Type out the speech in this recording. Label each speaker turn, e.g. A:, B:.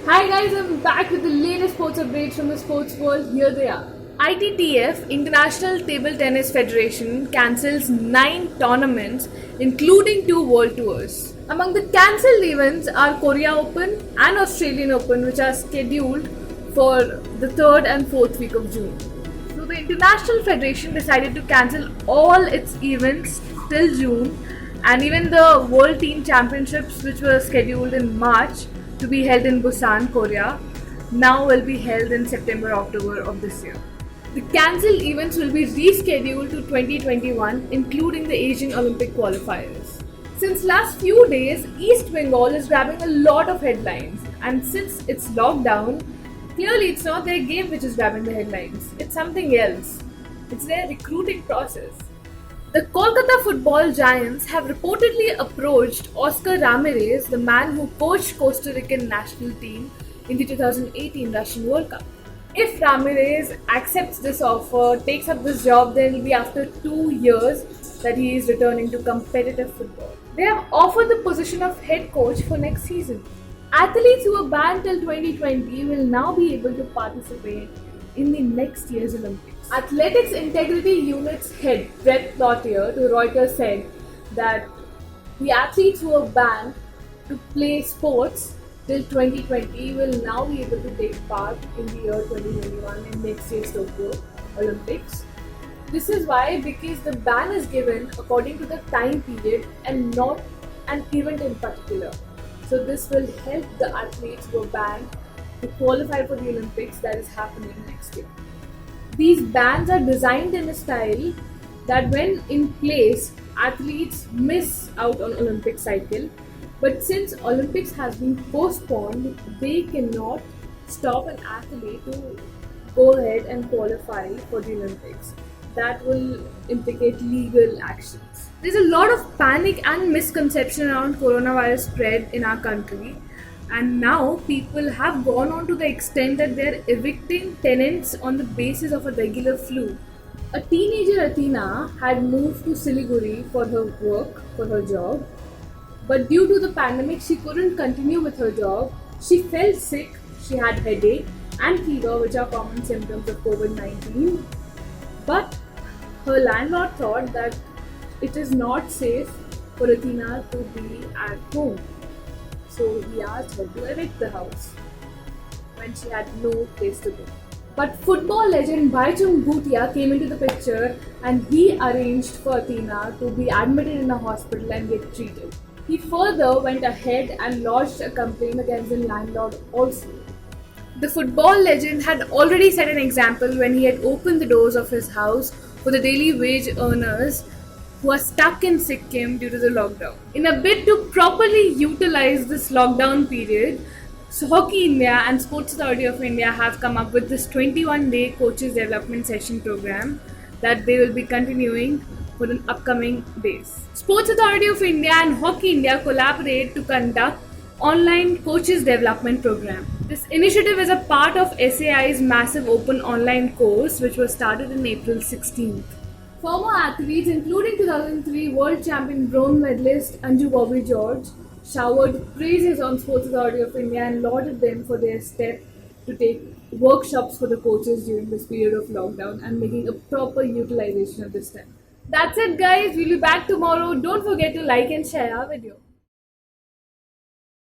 A: Hi guys, I'm back with the latest sports updates from the sports world. Here they are. ITTF, International Table Tennis Federation, cancels 9 tournaments, including 2 world tours. Among the cancelled events are Korea Open and Australian Open, which are scheduled for the 3rd and 4th week of June. So the International Federation decided to cancel all its events till June, and even the World Team Championships, which were scheduled in March to be held in Busan, Korea, now will be held in September, October of this year. The cancelled events will be rescheduled to 2021, including the Asian Olympic qualifiers. Since last few days, East Bengal is grabbing a lot of headlines, and since it's lockdown, clearly it's not their game which is grabbing the headlines. It's something else. It's their recruiting process. The Kolkata football giants have reportedly approached Oscar Ramirez, the man who coached Costa Rican national team in the 2018 Russian World Cup. If Ramirez accepts this offer, takes up this job, then it will be after 2 years that he is returning to competitive football. They have offered the position of head coach for next season. Athletes who were banned till 2020 will now be able to participate in the next year's Olympics. Athletics Integrity Unit's head, Brett Cloutier, to Reuters said that the athletes who were banned to play sports till 2020 will now be able to take part in the year 2021 in next year's Tokyo Olympics. This is why, because the ban is given according to the time period and not an event in particular. So this will help the athletes who are banned to qualify for the Olympics that is happening next year. These bans are designed in a style that when in place, athletes miss out on Olympic cycle. But since Olympics has been postponed, they cannot stop an athlete to go ahead and qualify for the Olympics. That will implicate legal actions. There's a lot of panic and misconception around coronavirus spread in our country. And now people have gone on to the extent that they're evicting tenants on the basis of a regular flu. A teenager, Athena, had moved to Siliguri for her work, for her job. But due to the pandemic, she couldn't continue with her job. She felt sick, she had headache and fever, which are common symptoms of COVID-19. But her landlord thought that it is not safe for Athena to be at home. So he asked her to evict the house when she had no place to go. But football legend Baichung Bhutia came into the picture and he arranged for Athena to be admitted in a hospital and get treated. He further went ahead and lodged a complaint against the landlord also. The football legend had already set an example when he had opened the doors of his house for the daily wage earners who are stuck in Sikkim due to the lockdown. In a bid to properly utilize this lockdown period, Hockey India and Sports Authority of India have come up with this 21-day coaches development session program that they will be continuing for the upcoming days. Sports Authority of India and Hockey India collaborate to conduct online coaches development program. This initiative is a part of SAI's massive open online course which was started in April 16th. Former athletes, including 2003 world champion bronze medalist Anju Bobby George, showered praises on Sports Authority of India and lauded them for their step to take workshops for the coaches during this period of lockdown and making a proper utilization of this time. That's it guys, we'll be back tomorrow. Don't forget to like and share our video.